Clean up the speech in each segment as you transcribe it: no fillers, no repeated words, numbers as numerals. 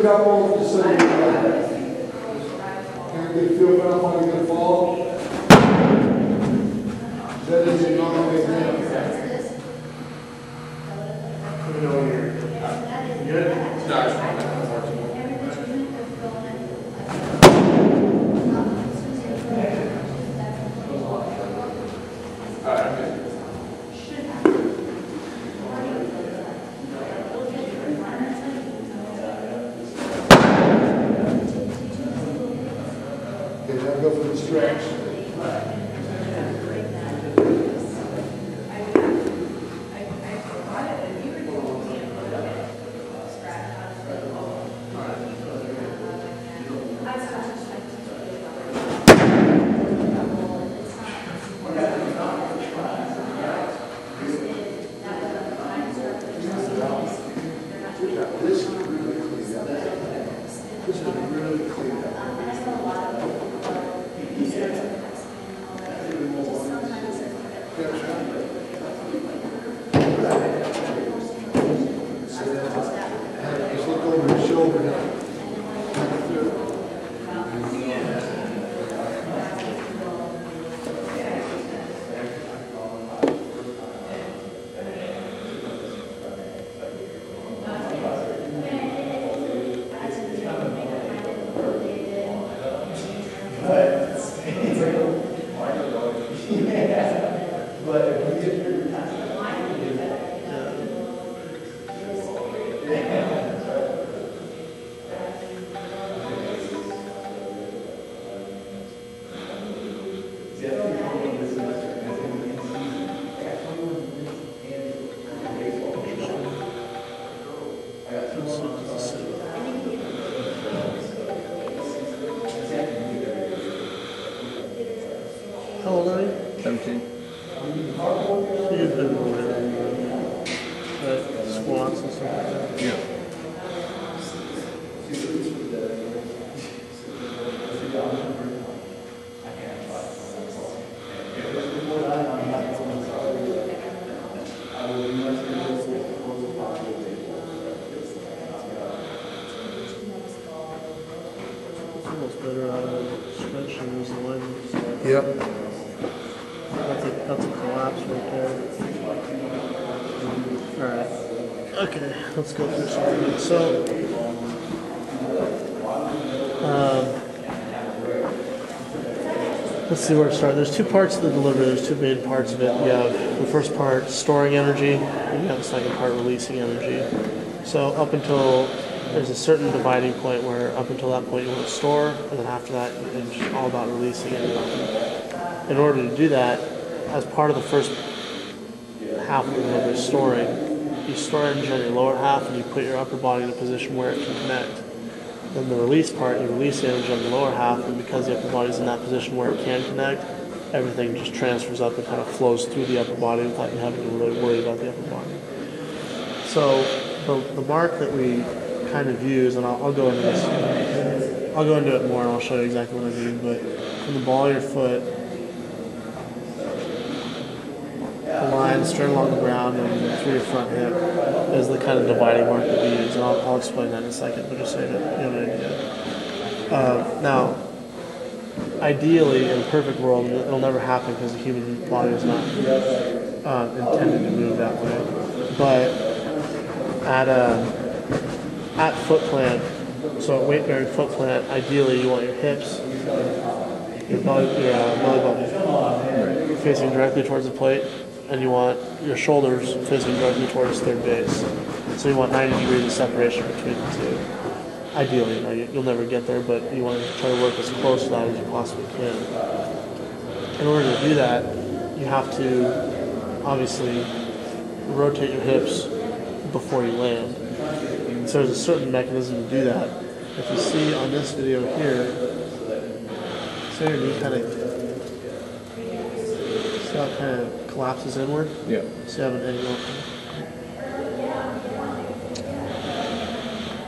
couple, just so you can get a feel for how far you're going to fall. That is your normal way to put it over here. Good? No, okay, now go for the stretch. This is really clean up. Just look over his shoulder now. How old are you? 17. You've been doing squats and stuff like that? Yeah. It's almost better out of stretching as the line. Yep. That's a collapse right there. Alright. Okay, let's go through something. So, let's see where to start. There's two parts of the delivery. There's two main parts of it. You have the first part, storing energy, and you have the second part, releasing energy. So up until, there's a certain dividing point where up until that point you want to store, and then after that it's just all about releasing energy. In order to do that, as part of the first half of the delivery, storing, you store energy on your lower half and you put your upper body in a position where it can connect. Then the release part, you release the energy on the lower half, and because the upper body is in that position where it can connect, everything just transfers up and kind of flows through the upper body without you having to really worry about the upper body. So the mark that we kind of use, and I'll go into this, I'll go into it more and I'll show you exactly what I mean, but from the ball of your foot, the line straight along the ground and through your front hip is the kind of dividing mark that we use, and I'll explain that in a second, but just so you have an idea. Now, ideally, in a perfect world, it'll never happen because the human body is not intended to move that way. But at foot plant, so at weight bearing foot plant, ideally you want your hips, your belly button facing directly towards the plate, and you want your shoulders facing directly towards third base. So you want 90 degrees of separation between the two. Ideally, you'll never get there, but you want to try to work as close to that as you possibly can. In order to do that, you have to obviously rotate your hips before you land. So there's a certain mechanism to do that. If you see on this video here, so your knee kind of, see how it kind of collapses inward? Yeah. So you have an angle.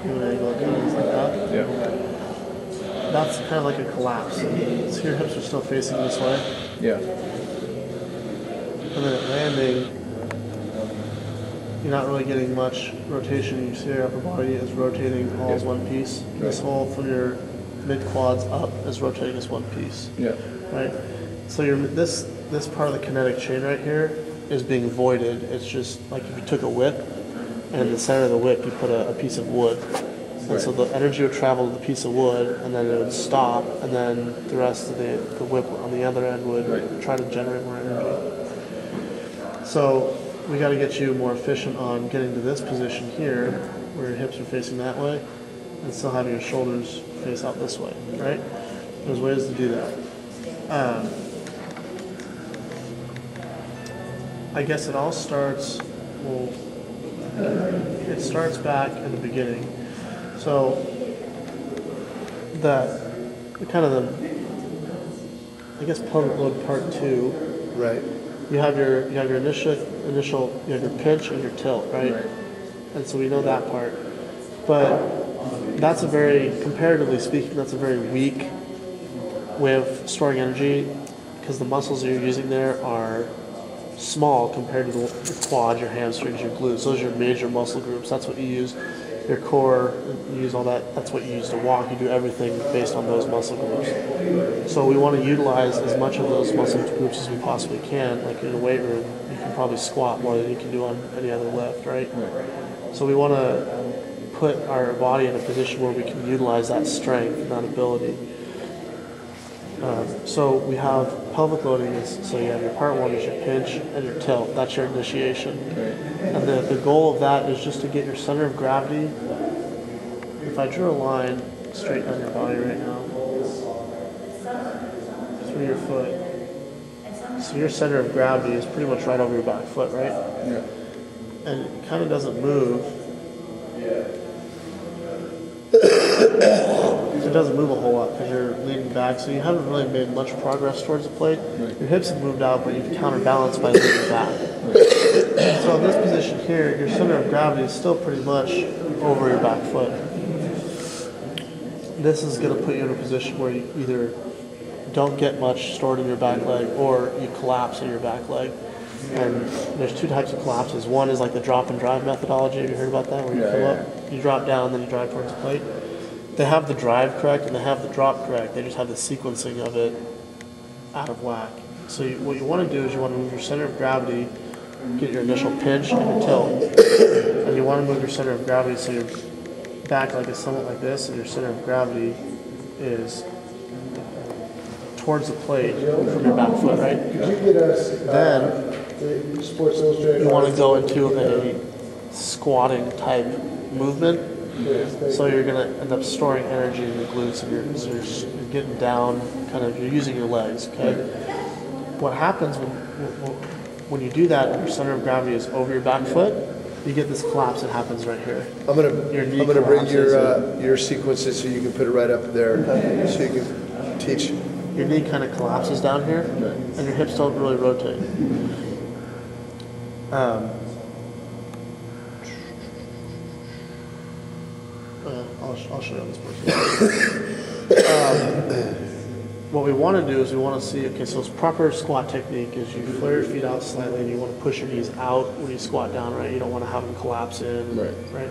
You have an angle that comes like that? Yeah. That's kind of like a collapse. So your hips are still facing this way. Yeah. And then at landing, you're not really getting much rotation. You see your upper body is rotating all as one piece. This whole from your mid quads up is rotating as one piece. Yeah. Right. So this part of the kinetic chain right here is being voided. It's just like if you took a whip, and in the center of the whip you put a piece of wood. And so the energy would travel to the piece of wood, and then it would stop, and then the rest of the whip on the other end would try to generate more energy. So we got to get you more efficient on getting to this position here, where your hips are facing that way, and still having your shoulders face out this way, right? There's ways to do that. I guess it all starts, well, it starts back in the beginning. So I guess pelvic load part 2. Right. You have your initial you have your pinch and your tilt, right? And so we know that part. But that's comparatively speaking, that's a very weak way of storing energy because the muscles that you're using there are small compared to your quads, your hamstrings, your glutes. Those are your major muscle groups. That's what you use. Your core, you use all that. That's what you use to walk. You do everything based on those muscle groups. So we want to utilize as much of those muscle groups as we possibly can. Like in a weight room, you can probably squat more than you can do on any other lift, right? So we want to put our body in a position where we can utilize that strength and that ability. So we have pelvic loading. So you have your part 1 is your pinch and your tilt. That's your initiation. And the goal of that is just to get your center of gravity. If I drew a line straight down your body right now, through your foot, so your center of gravity is pretty much right over your back foot, right? Yeah. And it kind of doesn't move. It doesn't move a whole lot because you're leaning back, so you haven't really made much progress towards the plate. Your hips have moved out, but you've counterbalanced by leaning back. So in this position here, your center of gravity is still pretty much over your back foot. This is going to put you in a position where you either don't get much stored in your back leg or you collapse in your back leg. And there's 2 types of collapses. One is like the drop and drive methodology. Have you heard about that? Where you come up, you drop down, then you drive towards the plate. They have the drive correct and they have the drop correct. They just have the sequencing of it out of whack. So what you want to do is you want to move your center of gravity, get your initial pinch and your tilt. And you want to move your center of gravity so your back leg is somewhat like this and your center of gravity is towards the plate from your back foot, right? Could you get us Then Sports Illustrated? you want to go into a squatting type movement. So you're going to end up storing energy in your glutes, and you're getting down, you're using your legs, okay? What happens when you do that and your center of gravity is over your back foot, you get this collapse that happens right here. I'm gonna bring your sequences so you can put it right up there, so you can teach. Your knee kind of collapses down here, and your hips don't really rotate. I'll show you on this person. What we want to do is we want to see, okay, so it's proper squat technique is you flare your feet out slightly and you want to push your knees out when you squat down, right? You don't want to have them collapse in, right?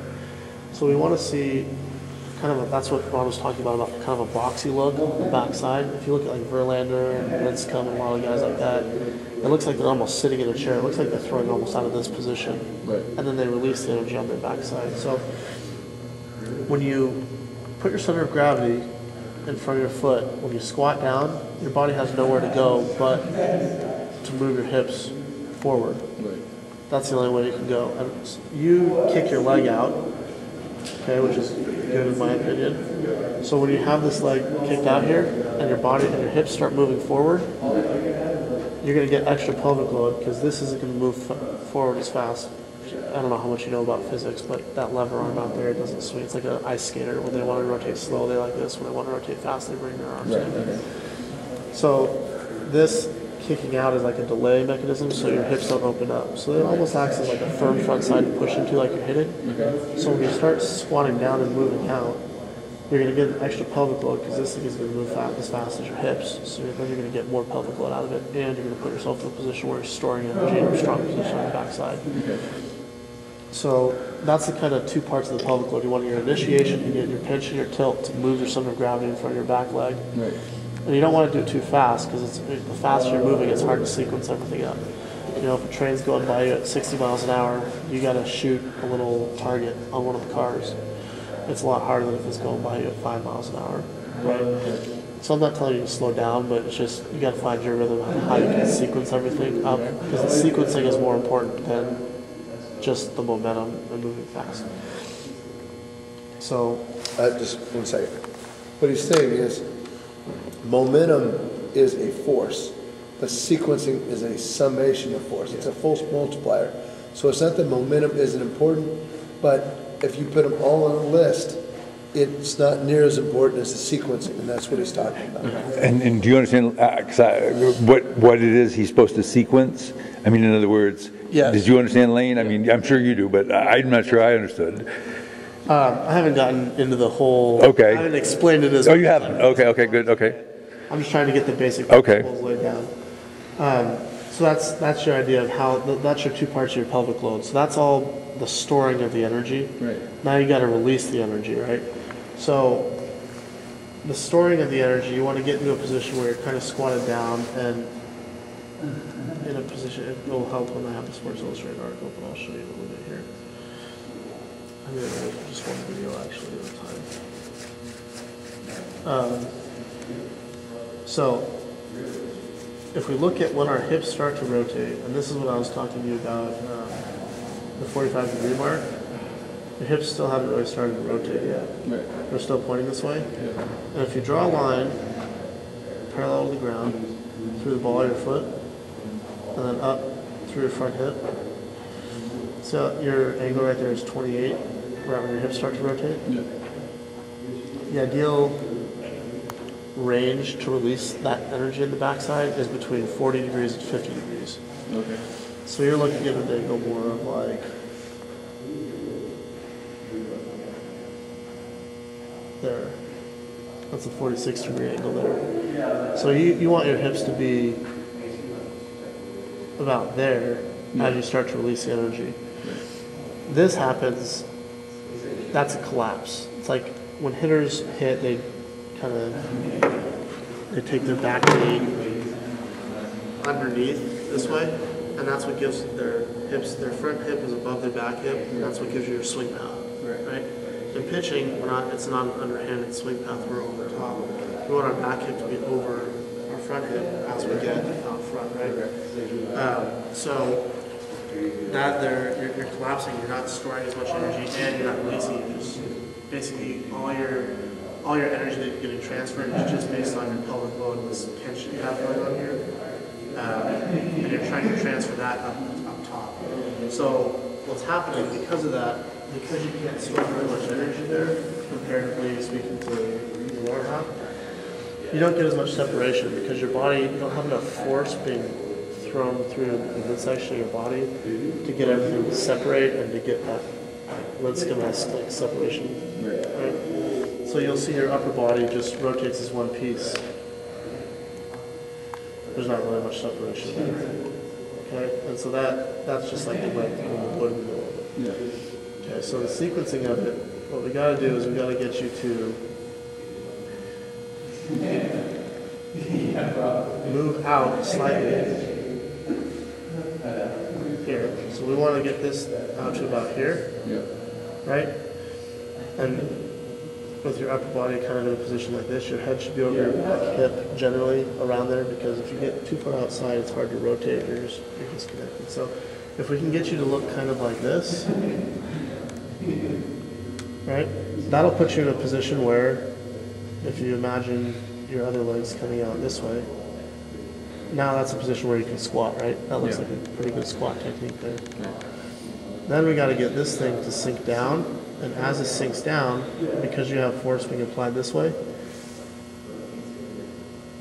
So we want to see that's what Ron was talking about kind of a boxy look on the backside. If you look at like Verlander and Linscomb and a lot of guys like that, it looks like they're almost sitting in a chair. It looks like they're throwing almost out of this position. And then they release the energy on their backside. So when you put your center of gravity in front of your foot, when you squat down, your body has nowhere to go but to move your hips forward. That's the only way you can go. And you kick your leg out, okay, which is good in my opinion. So when you have this leg kicked out here and your body and your hips start moving forward, you're going to get extra pelvic load because this isn't going to move forward as fast. I don't know how much you know about physics, but that lever arm out there doesn't swing. It's like an ice skater. When they want to rotate slow, they like this. When they want to rotate fast, they bring their arms in. So this kicking out is like a delay mechanism, so your hips don't open up. So it almost acts as like a firm front side to push into, like you're hitting. So when you start squatting down and moving out, you're going to get an extra pelvic load because this thing is going to move as fast as your hips. So then you're going to get more pelvic load out of it, and you're going to put yourself in a position where you're storing energy in a strong position on the backside. So that's the kind of two parts of the pelvic load. You want your initiation, you get your pinch and your tilt to move your center of gravity in front of your back leg. Right. And you don't want to do it too fast because the faster you're moving, it's hard to sequence everything up. You know, if a train's going by you at 60 miles an hour, you got to shoot a little target on one of the cars. It's a lot harder than if it's going by you at 5 miles an hour, right? So I'm not telling you to slow down, but it's just you got to find your rhythm of how you can sequence everything up, because the sequencing is more important than just the momentum and moving fast. So, Just 1 second. What he's saying is, momentum is a force, but sequencing is a summation of force. It's a force multiplier. So it's not that momentum isn't important, but if you put them all on a list, it's not near as important as the sequencing, and that's what he's talking about. And do you understand what it is he's supposed to sequence? I mean, in other words, yes. Did you understand, Lane? I mean, I'm sure you do, but I'm not sure I understood. I haven't gotten into the whole. Okay. I haven't explained it as. Oh, you haven't? Okay, good, okay. I'm just trying to get the basic Okay. principles laid down. So that's your idea of how that's your two parts of your pelvic load. So that's all the storing of the energy. Right. Now you got to release the energy, right? So the storing of the energy, you want to get into a position where you're kind of squatted down and in a position. It will help when I have the Sports Illustrated article, but I'll show you a little bit here. I'm going to do just one video actually at a time. So if we look at when our hips start to rotate, and this is what I was talking to you about, the 45-degree mark, the hips still haven't really started to rotate yet. Right. They're still pointing this way. And if you draw a line parallel to the ground through the ball of your foot, and then up through your front hip, so your angle right there is 28, right when your hips start to rotate. Yeah. The ideal range to release that energy in the backside is between 40 degrees and 50 degrees. Okay. So you're looking at an angle more of like there. That's a 46-degree angle there. So you want your hips to be about there as you start to release the energy. This happens, that's a collapse. It's like when hitters hit, they take their back knee underneath this way, and that's what gives their hips, their front hip is above their back hip, and that's what gives you your swing path, right? In pitching, it's not an underhanded swing path, we're over top. We want our back hip to be over our front hip as we get out front, right? So that there, you're collapsing, you're not storing as much energy, and you're not releasing. You're just basically all your energy that you're getting transferred is just based on your pelvic load and this tension you have going on here, and you're trying to transfer that up top. So what's happening because of that, because you can't store very much energy there, comparatively speaking to the lower half, you don't get as much separation because your body, you don't have enough force being thrown through the midsection of your body to get everything to separate and to get that Linscomb-esque like separation. Right? So you'll see your upper body just rotates as one piece. There's not really much separation there. Okay, and so that's just like the length of the wood in the middle of it. Yeah. Okay, so the sequencing of it, what we got to do is we got to get you to move out slightly here. So we want to get this out to about here, right? And with your upper body kind of in a position like this, your head should be over your back hip generally around there, because if you get too far outside, it's hard to rotate. You're disconnected. So if we can get you to look kind of like this, right? That'll put you in a position where, if you imagine your other legs coming out this way, now that's a position where you can squat, right? That looks like a pretty good squat technique there. Then we got to get this thing to sink down, and as it sinks down, because you have force being applied this way,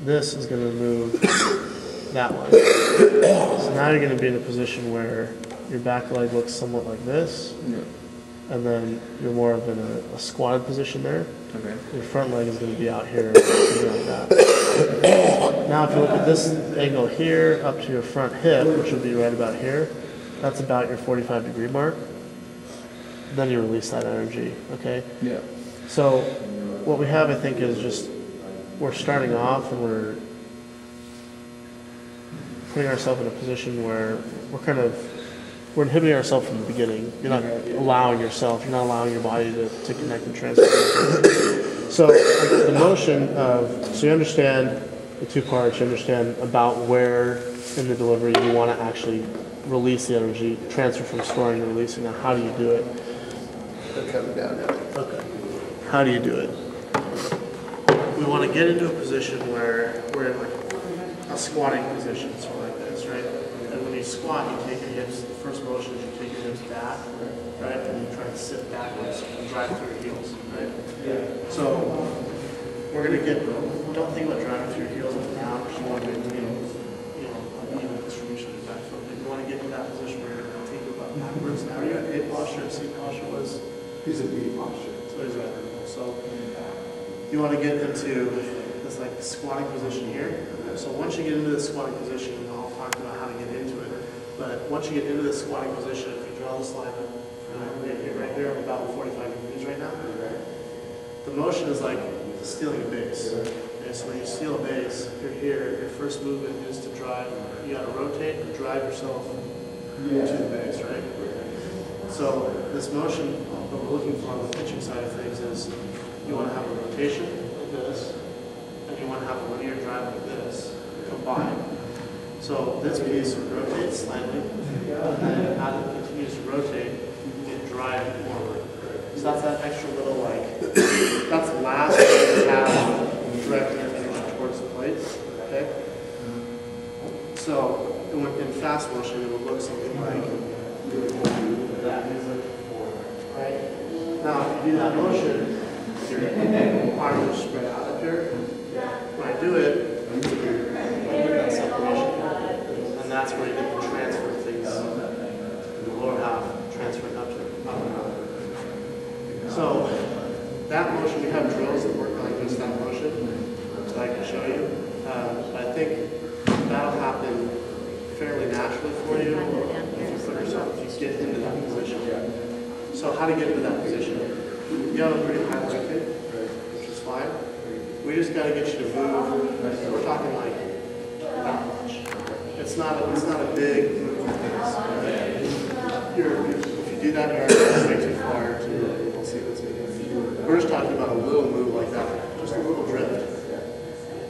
this is going to move that way. So now you're going to be in a position where your back leg looks somewhat like this, and then you're more of in a squatted position there. Okay. Your front leg is going to be out here, something like that. Now if you look at this angle here up to your front hip, which would be right about here, that's about your 45-degree mark. then you release that energy, okay? Yeah. So what we have, I think, is just we're starting off and we're putting ourselves in a position where we're inhibiting ourselves from the beginning. You're not allowing yourself, you're not allowing your body to connect and transfer. So the motion of, so you understand the two parts, you understand about where in the delivery you want to actually release the energy, transfer from storing to releasing. Now, how do you do it? They're coming down now. Okay. How do you do it? We want to get into a position where we're in like a squatting position, so like this, right? And when you squat, you take your hips, the first motion is you take your hips back, right? And you try to sit backwards and drive through your heels, right? Yeah. So we're going to get, don't think about driving through your heels up and down, because you want to maintain, uneven distribution of back foot. You want to get to that position where you're going to take your butt backwards. Now, are you at A posture? C posture was? He's a B posture. So he's at So you want to get into this like squatting position here. So once you get into this squatting position, I'll talk about how to get into it. But once you get into this squatting position, if you draw the slide right there, I'm about 45 degrees right now. The motion is like stealing a base. Okay, so when you steal a base, you're here. Your first movement is to drive. You got to rotate and drive yourself to the base, right? So this motion that we're looking for on the pitching side of things is you want to have a rotation like this, and you want to have a linear drive like this combined. So this piece rotates slightly, and then as it continues to rotate, it drives forward. So that's that extra little that's the last half direct energy towards the plate. Okay. So in fast motion, it would look something like that. Right? Now, if you do that motion, your arms are spread out up here. When I do it, I get that separation. And that's where you get the transfer of things in the lower half, transferring up and up. So, that motion, we have drills that work like just that motion, so I can show you. But I think that'll happen fairly naturally for you if you put yourself, if you get into that position. So how to get into that position? You have a pretty high leg kick, which is fine. We just got to get you to move. We're talking like that much. It's not a big move like this. If you do that, you're way too far to we'll see what's making. We're just talking about a little move like that, just a little drift.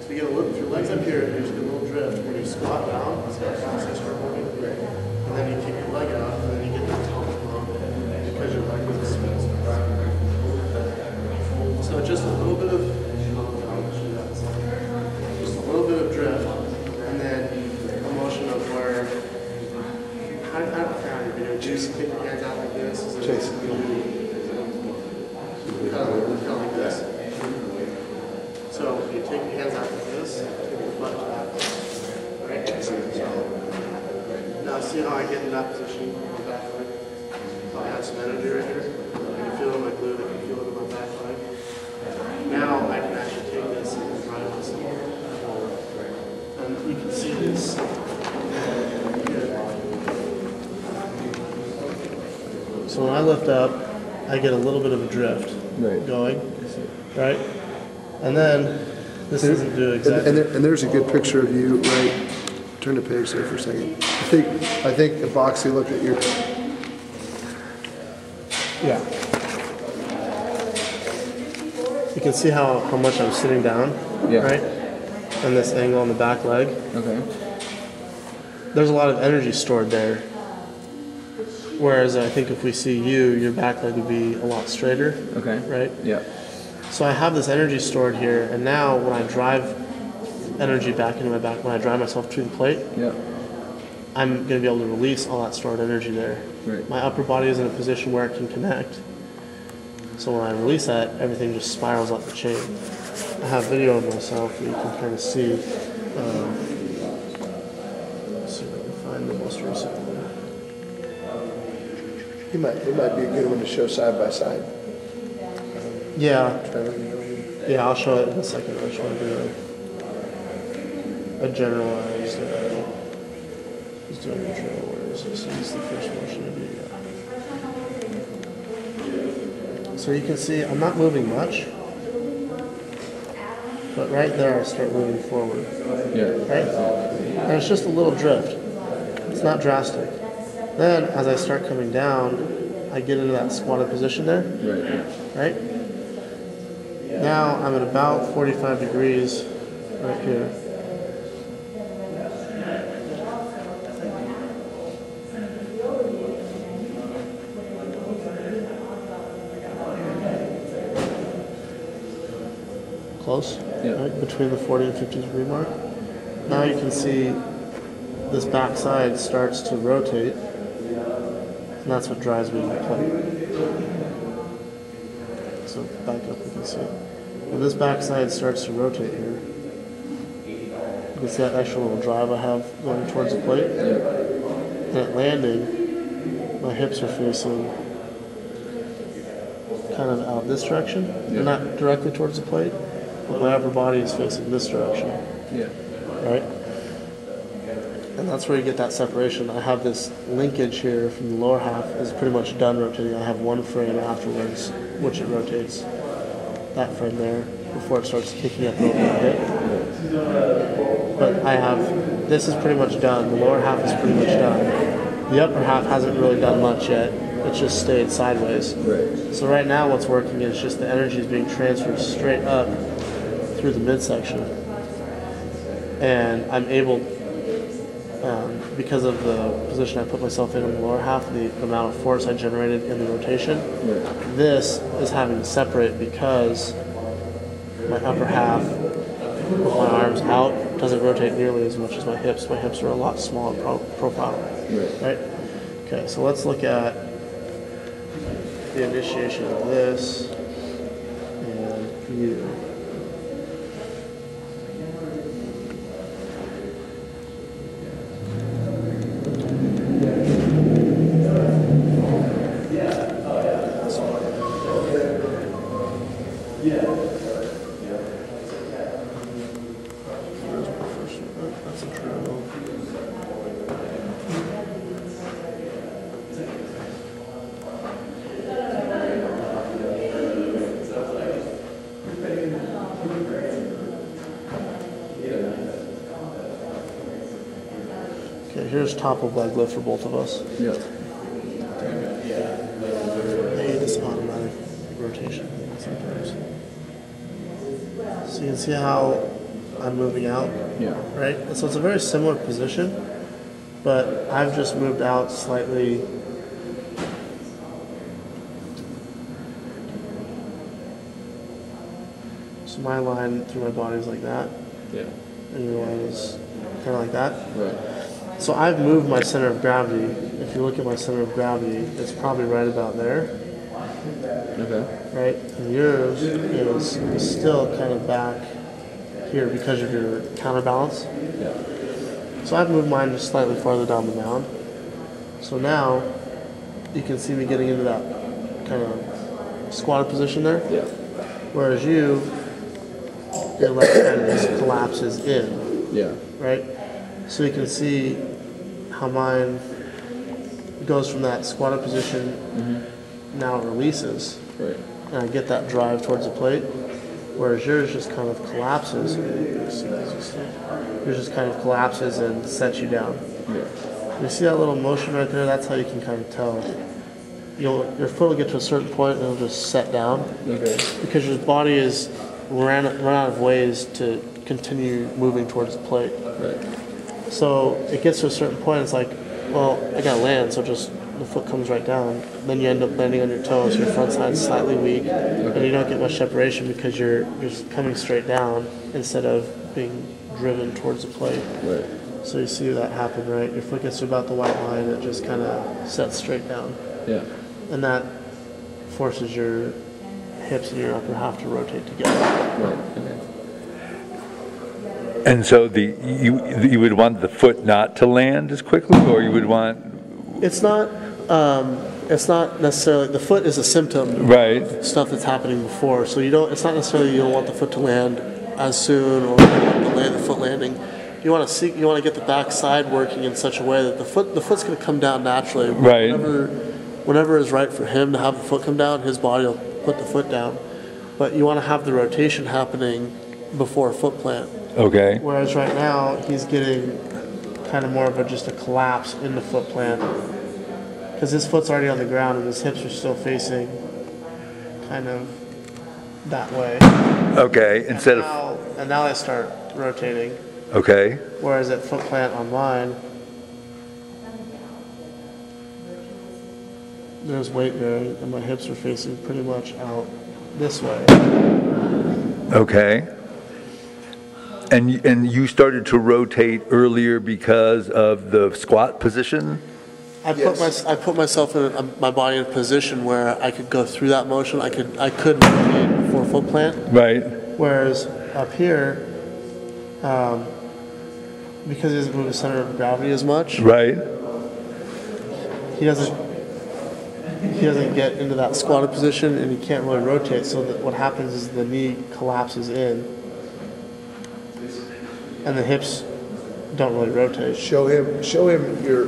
So you get a little, if your leg's up here, you just get a little drift. When you squat down, so you start moving, and then you kick your leg out, and then you get that toe flow because your leg is spinning. So just a little bit of drift, and then a motion of where I don't found your video. Just kick your hands out like this. Chase. Kind of like this. So you take your hands out like this, take your butt to that way. Right? So now see how I get in that position on my back leg? So I have some energy right here. I can feel it in my glute, I can feel it in my back leg. Now I can actually take this and drive this forward. And you can see this. So when I lift up, I get a little bit of a drift going, right? And then this doesn't do exactly. And there's a good picture of you, right? Turn the page there for a second. I think the boxy look at your. Yeah. You can see how much I'm sitting down, right? And this angle on the back leg. Okay. There's a lot of energy stored there. Whereas I think if we see you, your back leg would be a lot straighter. Okay. Right? Yeah. So I have this energy stored here, and now when I drive energy back into my back, when I drive myself to the plate, I'm going to be able to release all that stored energy there. Right. My upper body is in a position where it can connect. So when I release that, everything just spirals up the chain. I have video of myself that you can kind of see. Let's see if I can find the most recent one. It might be a good one to show side by side. Yeah. Yeah, I'll show it in a second. I just want to do a generalized. He's doing a drill. Where is this? This is the first motion to do. So you can see I'm not moving much, but right there I start moving forward. Yeah. Right? And it's just a little drift. It's not drastic. Then as I start coming down, I get into that squatted position there. Right. Right? Now I'm at about 45 degrees right here. Close, Yeah. right, between the 40 and 50 degree mark. Now you can see this back side starts to rotate, and that's what drives me to the plate. So back up, you can see it. When this back side starts to rotate here, you can see that extra little drive I have going towards the plate. Yeah. And at landing, my hips are facing kind of out this direction. They're not directly towards the plate, but my upper body is facing this direction. Yeah. Right? And that's where you get that separation. I have this linkage here from the lower half is pretty much done rotating. I have one frame afterwards, which it rotates. That frame there, before it starts kicking up over the hip. But I have, this is pretty much done. The lower half is pretty much done. The upper half hasn't really done much yet. It's just stayed sideways. Right. So right now what's working is just the energy is being transferred straight up through the midsection. And I'm able, because of the position I put myself in the lower half, the amount of force I generated in the rotation, this is having to separate because my upper half with my arms out doesn't rotate nearly as much as my hips. My hips are a lot smaller profile. Right? Okay, so let's look at the initiation of this and you. That's a triangle. Okay, here's top of leg lift for both of us. Yeah. I hate this automatic rotation thing sometimes. So you can see how I'm moving out, Yeah. right? And so it's a very similar position, but I've just moved out slightly. So my line through my body is like that, Yeah. and your line is kind of like that. Right. So I've moved my center of gravity. If you look at my center of gravity, it's probably right about there, Okay. right? And yours is still kind of back here because of your counterbalance. Yeah. So I've moved mine just slightly farther down the mound. So now you can see me getting into that kind of squatted position there. Yeah. Whereas your left hand just collapses in, Yeah. right? So you can see how mine goes from that squatted position, now it releases, Right. and I get that drive towards the plate, whereas yours just kind of collapses. Yours just kind of collapses and sets you down. Yeah. You see that little motion right there? That's how you can kind of tell. Your foot will get to a certain point and it'll just set down Okay. because your body is run out of ways to continue moving towards the plate. Right. So it gets to a certain point, it's like, well, I gotta land, so just the foot comes right down. Then you end up landing on your toes, your front side's slightly weak, and you don't get much separation because you're just coming straight down instead of being driven towards the plate. Right. So you see that happen, right? Your foot gets to about the white line, it just kind of sets straight down. Yeah. And that forces your hips and your upper half to rotate together. Right. Okay. And so you would want the foot not to land as quickly, or you would want... It's not necessarily, the foot is a symptom Right. of stuff that's happening before. So it's not necessarily you don't want the foot to land as soon or delay the foot landing. You want to get the back side working in such a way that the foot's going to come down naturally. Right. Whenever is right for him to have the foot come down, his body will put the foot down. But you want to have the rotation happening before foot plant. Okay. Whereas right now, he's getting kind of more of just a collapse in the foot plant. Because his foot's already on the ground and his hips are still facing kind of that way. Okay. Instead of. And now I start rotating. Okay. Whereas at foot plant on mine, there's weight bearing and my hips are facing pretty much out this way. Okay. And you started to rotate earlier because of the squat position? I put myself in my body in a position where I could go through that motion. I could rotate before foot plant. Right. Whereas up here, because he doesn't move the center of gravity as much, Right. he doesn't get into that squatted position and he can't really rotate. So that what happens is the knee collapses in, and the hips don't really rotate. Show him your,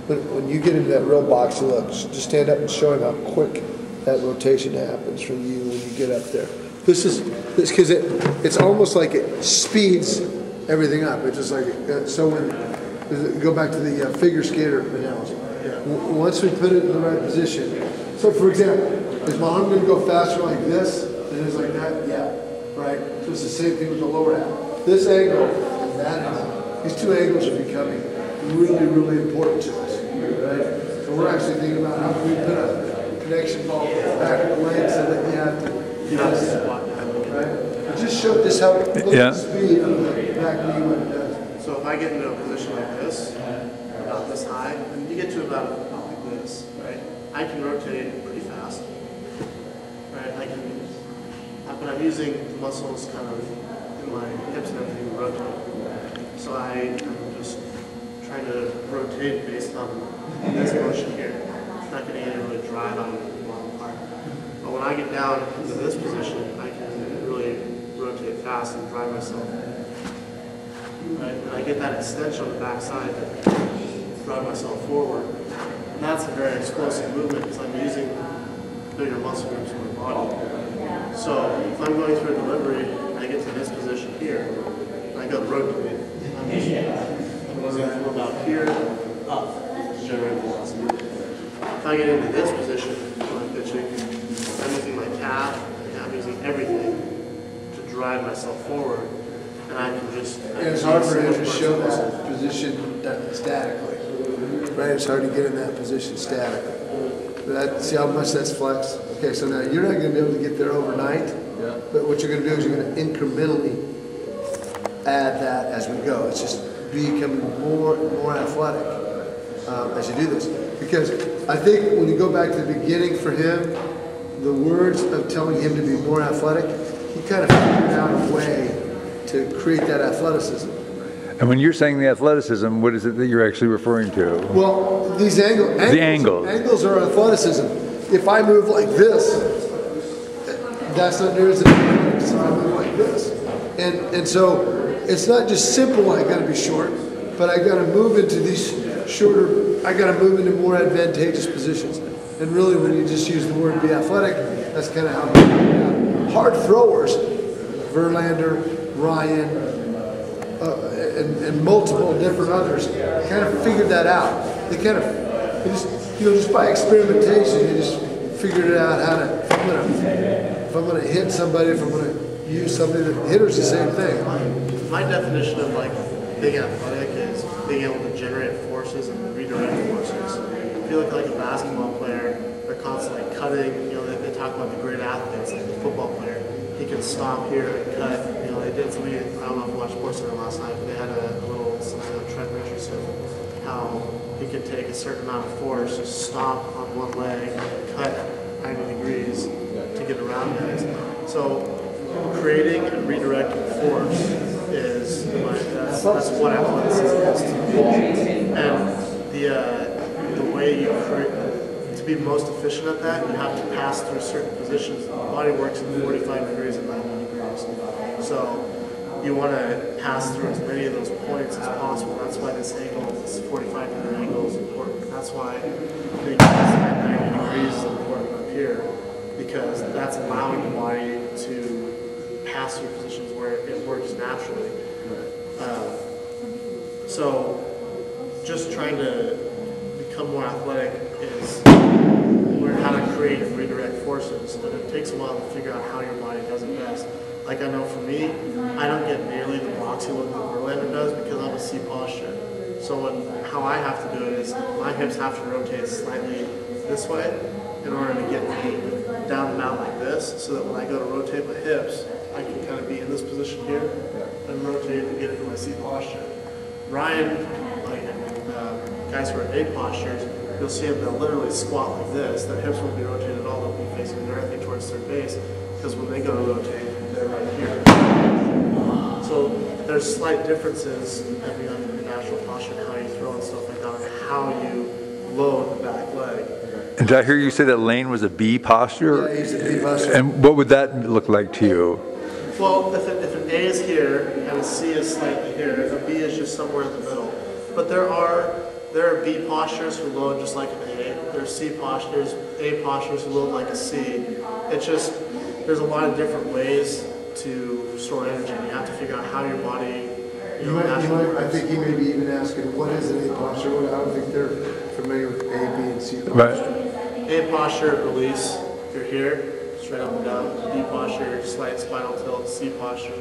when you get into that real boxy look, just stand up and show him how quick that rotation happens from you when you get up there. This because it's almost like it speeds everything up. It's just like, so when, go back to the figure skater analogy. Once we put it in the right position, so for example, is my arm going to go faster like this than it is like that? Yeah, right? So it's the same thing with the lower half. This angle, that angle, these two angles are becoming really, really important to us, right? So we're actually thinking about how can we put a connection ball back of the leg so that you have to do this, right? But just show just how look at the speed of the back knee when it does. So if I get into a position like this, about this high, and you get to about like this, right? I can rotate pretty fast, right? But I'm using the muscles kind of in my hips and everything to rotate. So I'm just trying to rotate based on this motion here. It's not getting any really drive on one part. But when I get down into this position, I can really rotate fast and drive myself. Right? And I get that extension on the back side to drive myself forward. And that's a very explosive movement because I'm using bigger muscle groups in my body. So if I'm going through a delivery and I get to this position here, and I go to rotate, I'm using from about here up to generate velocity. If I get into this position when I'm pitching, I'm using my calf and I'm using everything to drive myself forward. And I can just... And it's hard for him to show that position statically, right? It's hard to get in that position statically. See how much that's flexed? Okay, so now you're not going to be able to get there overnight, but what you're going to do is you're going to incrementally add that as we go. It's just becoming more and more athletic as you do this. Because I think when you go back to the beginning for him, the words of telling him to be more athletic, he kind of figured out a way to create that athleticism. And when you're saying the athleticism, what is it that you're actually referring to? Well, these angles are athleticism. If I move like this, that's not near as athletic as if I move like this. And so it's not just simple, I got to be short, but I got to move into these shorter, I got to move into more advantageous positions. And really when you just use the word be athletic, that's kind of how hard throwers, Verlander, Ryan, and multiple different others kind of figured that out. They kind of, just by experimentation, they just figured it out how to, if I'm going to hit somebody, if I'm going to use something, the hitter's the same thing. My definition of like being athletic is being able to generate forces and redirect forces. I feel like a basketball player, they're constantly cutting, they talk about the great athletes, like the football player. He can stop here and cut. They did something, I don't know if you watched SportsCenter last night, but they had a little something on Trent Richardson, how he could take a certain amount of force, just stop on one leg, cut 90 degrees to get around guys. So creating and redirecting force is that's what athleticism is to me. And the way you create, to be most efficient at that, you have to pass through certain positions. The body works at 45 degrees and 90 degrees. So you want to pass through as many of those points as possible. That's why this angle, this 45-degree angle is important. That's why being at 90 degrees is important up here. because that's allowing the body to pass through positions where it works naturally. So just trying to become more athletic is learn how to create and redirect forces, and it takes a while to figure out how your body does it best. Like I know for me, I don't get nearly the boxy look that Verlander does because I'm a C posture. So how I have to do it is my hips have to rotate slightly this way in order to get me down the mount like this, so that when I go to rotate my hips, I can kind of be in this position here and rotate and get into my C posture. Ryan, like guys who are A postures, you'll see them, they'll literally squat like this. Their hips won't be rotated at all, they'll be facing directly towards their base, because when they go to rotate, they're right here. So there's slight differences depending on your natural posture and how you throw and stuff like that, and how you load the back leg. And did I hear you say that Lane was a B posture? Yeah, he's a B posture. And what would that look like to you? Well, if an A is here and a C is slightly here, a B is just somewhere in the middle. But there are B postures who load just like an A. There are C postures, A postures who load like a C. It's just, there's a lot of different ways to store energy. You have to figure out how your body, I think he may be even asking, what is an A posture? I don't think they're familiar with A, B, and C posture. Right. A posture, release, you're here, straight up and down. B posture, slight spinal tilt. C posture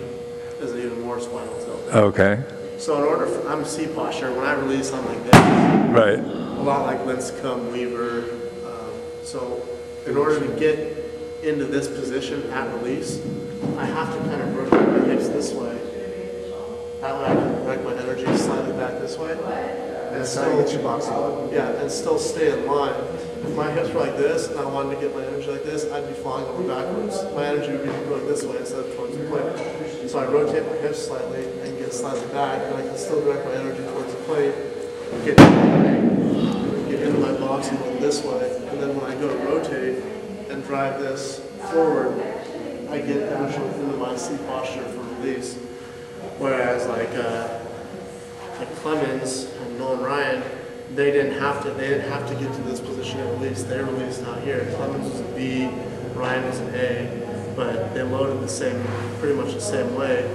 is even more spinal tilt. Okay. So in order for, I'm C posture, when I release, I'm like this. Right. A lot like Linscomb, Weaver. So in order to get into this position at release, I have to kind of rotate my hips this way. That way I can direct my energy slightly back this way. And That's how you get your boxing. Yeah, and still stay in line. If my hips were like this and I wanted to get my energy like this, I'd be falling over backwards. My energy would be going this way instead of towards the plate. So I rotate my hips slightly and get slightly back, and I can still direct my energy towards the plate, get into my boxing this way, and then when I go to rotate and drive this forward, I get actually into my C posture for release. Whereas like Clemens and Nolan Ryan, they didn't have to get to this position at release. They released out here. Clemens was a B, Ryan was an A, but they loaded pretty much the same way.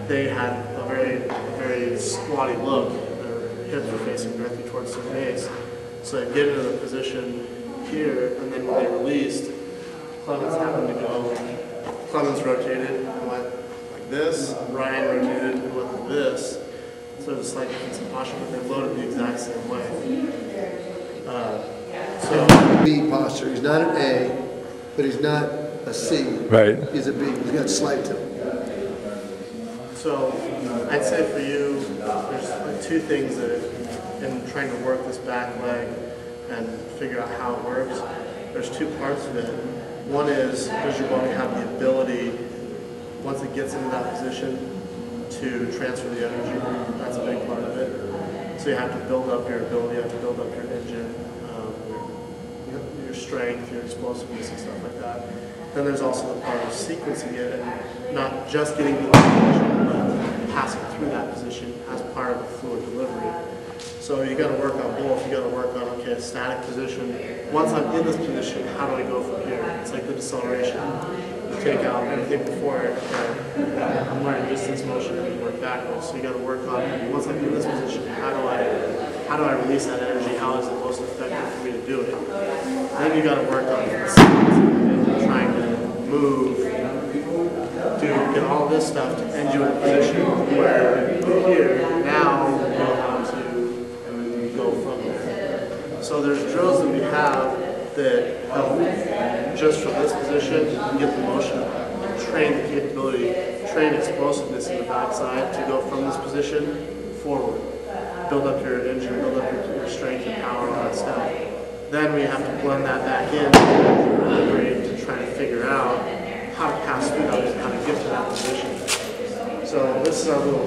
They had a very squatty look. Their hips were facing directly towards their base. So they get into the position here, and then when they released, Clemens happened to go. Clemens rotated and went like this. Ryan rotated and went like this. So there's a slight difference in posture, but they loaded the exact same way. B posture. He's not an A, but he's not a C. Right. He's a B. He's got slight tilt. So I'd say for you, there's like two things that in trying to work this back leg and figure out how it works, there's two parts of it. One is, does your body have the ability, once it gets into that position, to transfer the energy? That's a big part of it. So you have to build up your ability, you have to build up your engine, your strength, your explosiveness and stuff like that. Then there's also the part of sequencing it and not just getting to the position, but passing through that position as part of the fluid delivery. So you got to work on both. You got to work on, okay, a static position. Once I'm in this position, how do I go from here? It's like the deceleration. You take out anything before it. I'm learning distance motion and you work backwards. So you got to work on, once I'm in this position, how do I release that energy? How is it most effective for me to do it? Then you got to work on trying to move, get all this stuff to end you in a position where here, now you know how to go from there. So there's drills that we have that help just from this position get the motion, train the capability, train explosiveness in the backside to go from this position forward. Build up your engine, build up your strength and power, all that stuff. Then we have to blend that back in to try to figure out how to pass through that, how to get to that position. So this is our little,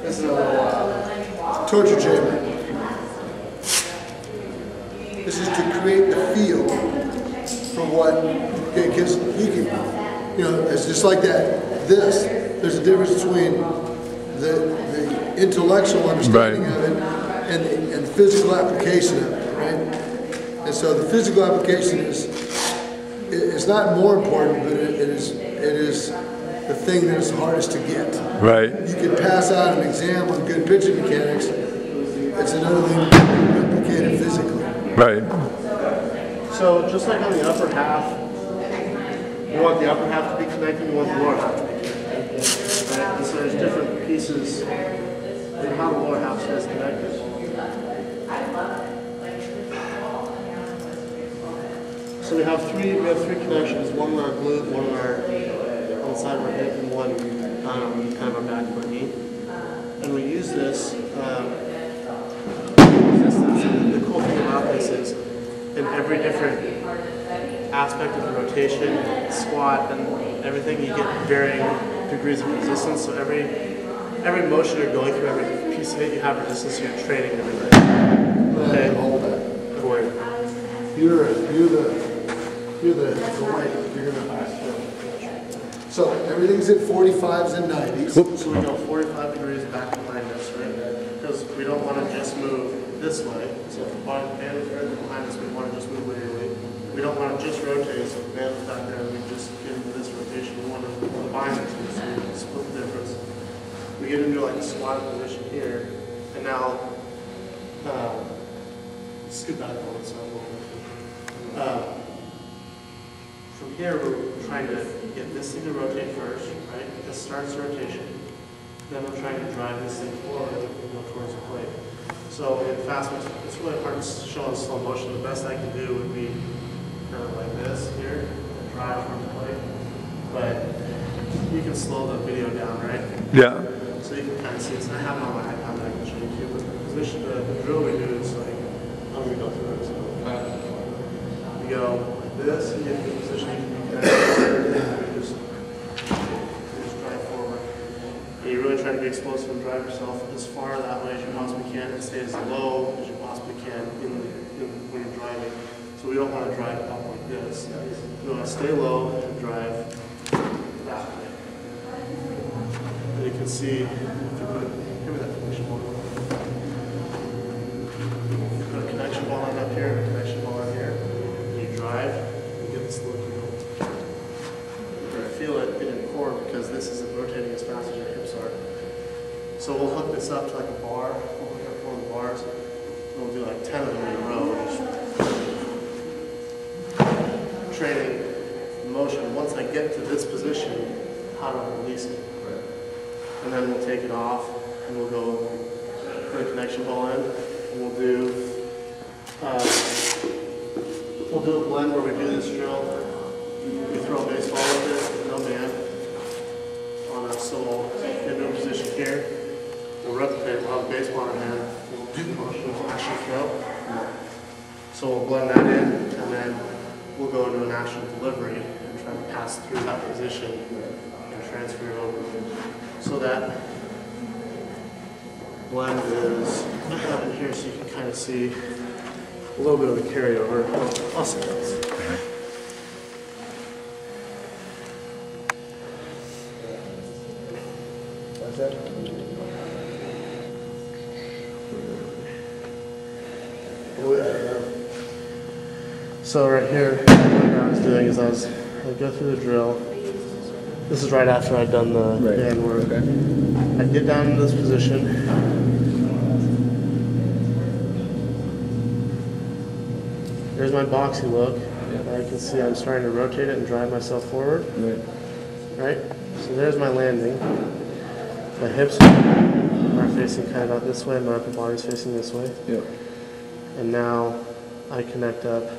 this is a little Torture chamber. This is to create the feel for what, okay, because he can, it's just like that. There's a difference between the intellectual understanding of it and the physical application of it, right? so the physical application is not more important, but it is the thing that is hardest to get. Right. You can pass out an exam on good pitching mechanics. It's another thing to replicate it physically. Right. So just like on the upper half, you want the upper half to be connected, you want the lower half to be connected. Right? And so there's different pieces in how the lower half is connected. So we have three connections, one on our glute, one on the side of our hip, and one kind of our back of our knee. And we use this resistance. And the cool thing about this is in every different aspect of the rotation, squat, and everything, you get varying degrees of resistance. So every motion you're going through, every piece of it, you have resistance, so you're training everything. Okay. Hold that. Where? You're the weight. You're gonna. So everything's at 45s and 90s. So we go 45 degrees back behind us, right? Because we don't want to just move this way. So if the band is right behind us, we want to just move linearly. We don't want to just rotate. So if the band is back there, we just get into this rotation. We want to combine the two, so we split the difference. We get into like a squat position here, and now scoot back a little bit. From here, we're trying to get this thing to rotate first, right? This starts the rotation. Then we're trying to drive this thing forward and go towards the plate. So in fast motion, it's really hard to show in slow motion. The best I can do would be kind of like this here, and drive towards the plate. But you can slow the video down, right? Yeah. So you can kind of see it. I have it on my iPad that I can show you too. But the position, the drill we do is like, I'm going to go through it. So you go like this, and you get the position you can be connected. You just drive forward. And you're really trying to be explosive and drive yourself as far that way as you possibly can and stay as low as you possibly can when you're driving. So we don't want to drive up like this. We want to stay low and drive that way. And you can see, if you put, give me that connection ball. Put a connection ball on up here, a connection ball on here, and you drive, you get this look. You're going to feel it in your core because this isn't rotating as fast as your hips are. So we'll hook this up to like a bar, we'll hook up one of the bars, and we'll do like 10 of them in a row, just training motion. Once I get to this position, how do I release it? And then we'll take it off, and we'll go put a connection ball in, and we'll do a blend where we do this drill. We throw a baseball with it with no band on us, so we'll get into a position here. We'll replicate, we'll have a baseball in our hand, we'll do the motion, we'll actually throw. So we'll blend that in, and then we'll go into an actual delivery and try to pass through that position and transfer it over. So that blend is up in here, so you can kind of see a little bit of the carryover. I'll say this. That's it. So right here, what I was doing is I go through the drill. This is right after I'd done the band work. Okay. I'd get down into this position. There's my boxy look. I can see I'm starting to rotate it and drive myself forward. Right? So there's my landing. My hips are facing kind of out this way, my upper body's facing this way. Yep. And now I connect up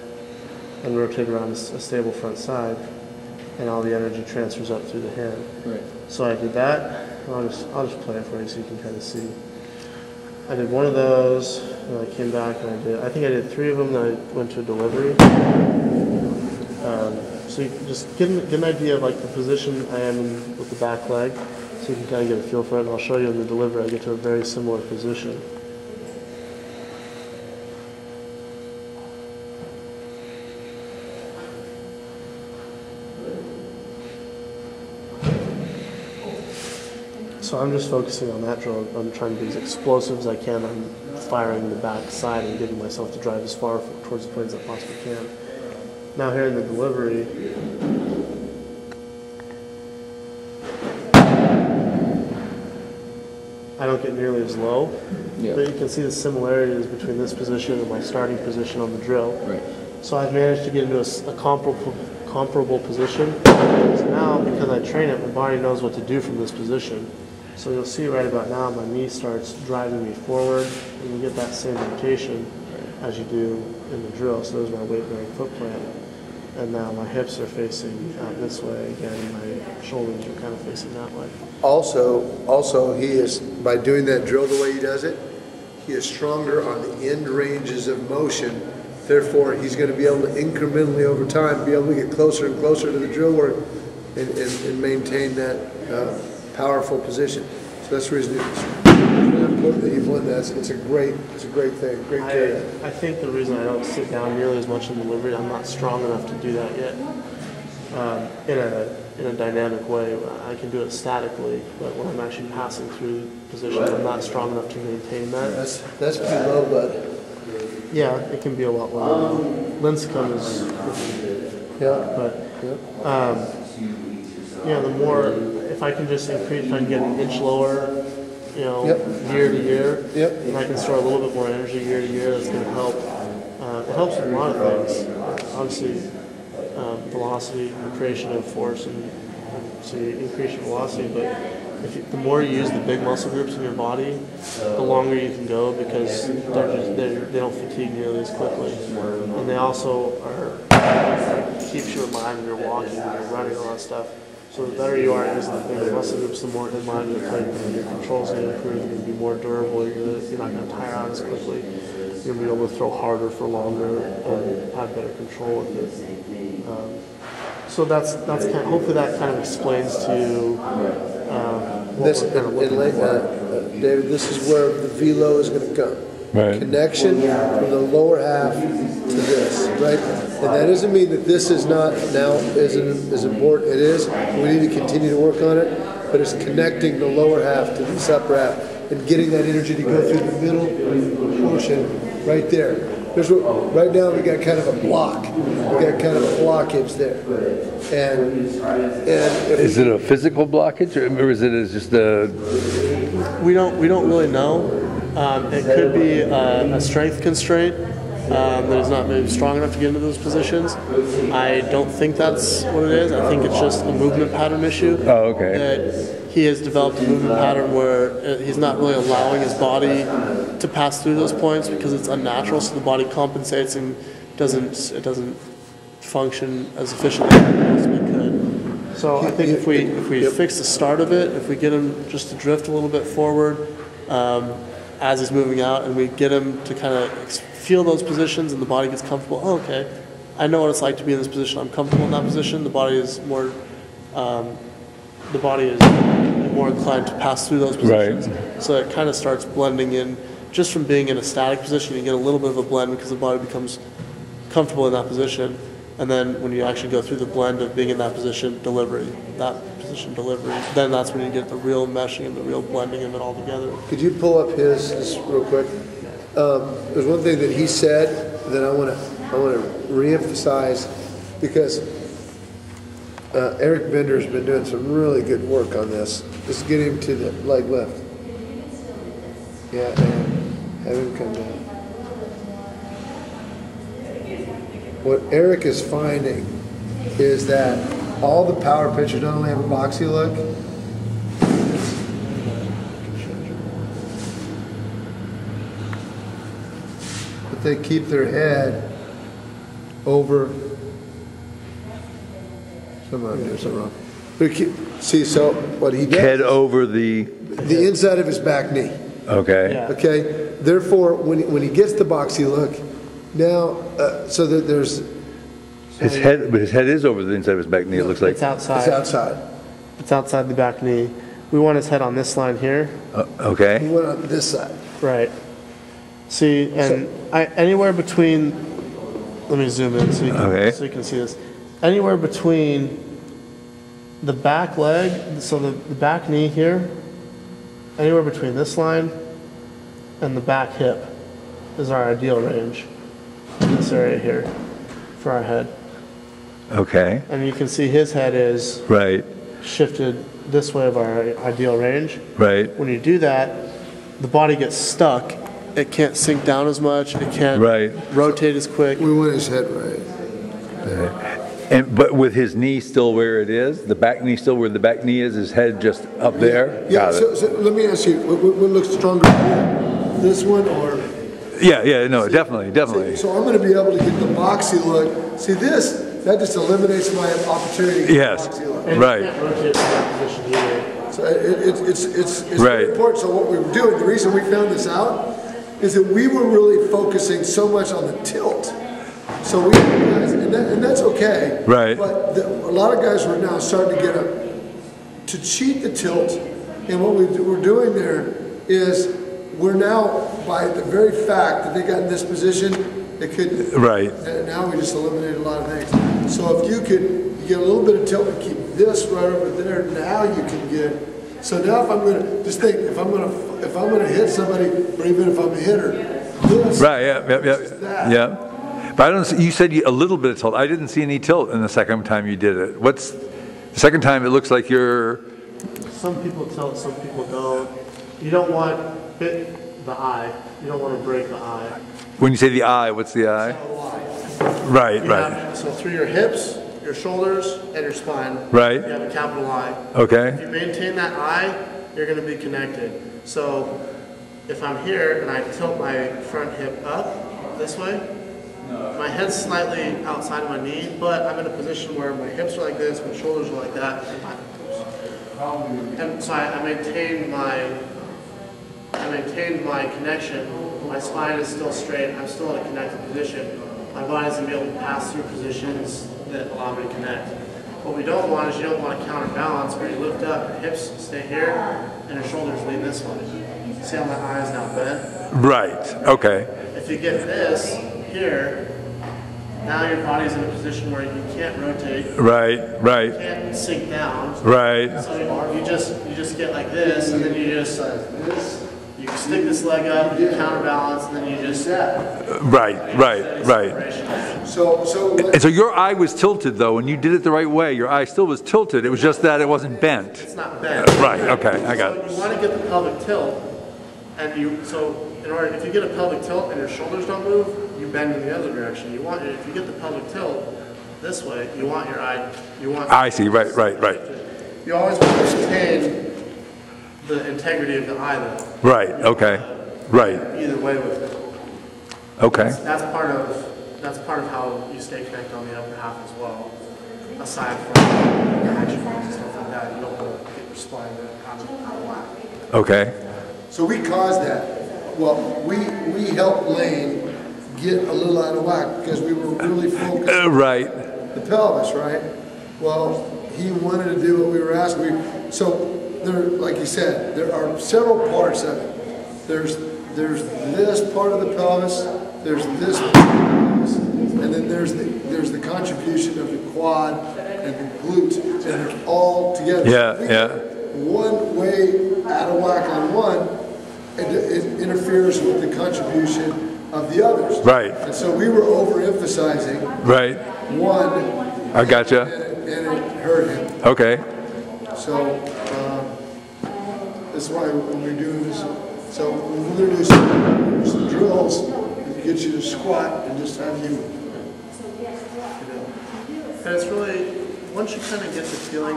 and rotate around a stable front side, and all the energy transfers up through the hand. Right. So I did that. I'll just play it for you so you can kind of see. I did one of those, and I came back and I think I did 3 of them, then I went to a delivery. So you can just get an idea of like the position I am in with the back leg, so you can kind of get a feel for it, and I'll show you in the delivery I get to a very similar position. So I'm just focusing on that drill. I'm trying to be as explosive as I can on firing the back side and giving myself to drive as far towards the planes as I possibly can. Now here in the delivery, I don't get nearly as low, Yeah. but you can see the similarities between this position and my starting position on the drill. Right. So I've managed to get into a comparable position. So now, because I train it, my body knows what to do from this position. So you'll see right about now, my knee starts driving me forward, and you get that same rotation as you do in the drill. So there's my weight-bearing foot plant. And now my hips are facing out this way. Again, my shoulders are kind of facing that way. Also, he is, by doing that drill the way he does it, he is stronger on the end ranges of motion. Therefore, he's going to be able to incrementally over time be able to get closer and closer to the drill work and maintain that powerful position. So that's the reason it's important that you blend that. It's a great thing, great carry. I think the reason I don't sit down nearly as much in delivery, I'm not strong enough to do that yet. In a dynamic way, I can do it statically, but when I'm actually passing through the position, I'm not strong enough to maintain that. That's pretty low, bud. Yeah, it can be a lot lower. Linscomb is, Yeah. but yeah, the more, if I can just increase, if I can get an inch lower, you know, year to year, and I can store a little bit more energy year to year, that's going to help. It helps with a lot of things. Obviously, velocity, the creation of force, and so you increase your velocity, but the more you use the big muscle groups in your body, the longer you can go because they don't fatigue nearly as quickly. And they also keeps you in line when you're walking, when you're running, all that stuff. So the better you are at using the bigger muscle groups, the more in line you're playing, your control's going to improve, you're going to be more durable, you're not going to tire out as quickly, you're going to be able to throw harder for longer and have better control with it. So that's kind of, hopefully that kind of explains to you what This, we're kind of looking for. David, this is where the velo is going to come. Right. Connection from the lower half to this, right? And that doesn't mean that this is not now as important. It is. We need to continue to work on it, but it's connecting the lower half to this upper half and getting that energy to go through the middle portion right there. There's what, right now we got kind of a block. We got kind of a blockage there. And Is it a physical blockage, or is it just a? We don't really know. It could be a strength constraint that is not maybe strong enough to get into those positions. I don't think that's what it is. I think it's just a movement pattern issue. Oh, okay. That he has developed a movement pattern where he's not really allowing his body to pass through those points because it's unnatural. So the body compensates and it doesn't function as efficiently as it could. So I think if we fix the start of it, if we get him just to drift a little bit forward as he's moving out, and we get him to kind of feel those positions, and the body gets comfortable. Oh, okay, I know what it's like to be in this position. I'm comfortable in that position. The body is more inclined to pass through those positions. Right. So it kind of starts blending in. Just from being in a static position, you get a little bit of a blend because the body becomes comfortable in that position. And then when you actually go through the blend of being in that position, delivery, then that's when you get the real meshing and the real blending of it all together. could you pull up his just real quick? There's one thing that he said that I want to reemphasize because Eric Bender's been doing some really good work on this. Just get him to the leg lift. Yeah, and have him come down. What Eric is finding is that all the power pitchers not only have a boxy look, but they keep their head over. Somebody do something wrong. See, so what he does, Head over the. the inside of his back knee. Okay. Yeah. Okay. Therefore, when he gets the boxy look, now so that there's His head is over the inside of his back knee. It looks like. It's outside. it's outside. It's outside the back knee. We want his head on this line here. He Okay. went on this side. Right. See, and anywhere between, let me zoom in so you can see this. Anywhere between the back leg, so the back knee here, anywhere between this line and the back hip. is our ideal range in this area here for our head. Okay, And you can see his head is right, shifted this way of our ideal range. right, When you do that, the body gets stuck. It can't sink down as much. It can't right. rotate as quick. We want his head right. But with his knee still where it is, the back knee still where the back knee is, his head just up there? Yeah, Got it. so let me ask you, what looks stronger here? This one or? Yeah, no, definitely. So I'm gonna be able to get the boxy look. See this, that just eliminates my opportunity to get Yes, the boxy look. And right. you can't rotate from that position either. So it's Right. very important. So what we were doing, the reason we found this out is that we were really focusing so much on the tilt. So we, and that's okay. Right. But a lot of guys were now starting to get to cheat the tilt. And what we're doing there is we're now, by the very fact that they got in this position, they couldn't. Right. And now we just eliminated a lot of things. So if you could get a little bit of tilt and keep this right over there, now you can get. So now if I'm gonna just think, if I'm gonna hit somebody, or even if I'm a hitter, this. Right, yeah. But I don't see, you said a little bit of tilt. I didn't see any tilt in the second time you did it. What's, the second time it looks like you're... Some people tilt, some people don't. You don't want to hit the eye. You don't want to break the eye. When you say the eye, what's the eye? Right, You right. have- so through your hips, your shoulders, and your spine, Right. you have a capital I. If Okay, you maintain that eye, you're going to be connected. So if I'm here and I tilt my front hip up this way, my head's slightly outside of my knee, but I'm in a position where my hips are like this, my shoulders are like that, and so I maintain my connection. My spine is still straight. I'm still in a connected position. My body's gonna be able to pass through positions that allow me to connect. What we don't want is you don't want to counterbalance where you lift up, your hips stay here, and your shoulders lean this way. See how my eye is now bent? right, okay. If you get this here, now your body's in a position where you can't rotate, Right, can't sink down. right, So you just get like this, and then you stick this leg up, you counterbalance, and then you just right. And so your eye was tilted though, and you did it the right way. Your eye still was tilted. It was just that it wasn't bent. It's not bent. Right, okay, I got So it. you want to get the pelvic tilt, and if you get a pelvic tilt and your shoulders don't move, you bend in the other direction. If you get the pelvic tilt this way, you want your eye, I see, right. You always want to maintain the integrity of the eye though. Right, okay, right, Either way with it. okay. That's part of how you stay connected on the upper half as well. Aside from action points and stuff like that, you don't want to get your spine out of whack. Okay, So we caused that. Well, we helped Lane get a little out of whack because we were really focused on right, the pelvis, right? Well, he wanted to do what we were asking. So there, like you said, there are several parts of it. There's this part of the pelvis, there's this part of the pelvis, and then there's the contribution of the quad and the glute, and they're all together. yeah. One way out of whack on one, it interferes with the contribution of the others. Right. And so we were overemphasizing Right, one, I gotcha. and it hurt him. Okay, So that's why when we're doing this, so we're going to do some drills to get you to squat and just have you. And it's really, once you kind of get the feeling,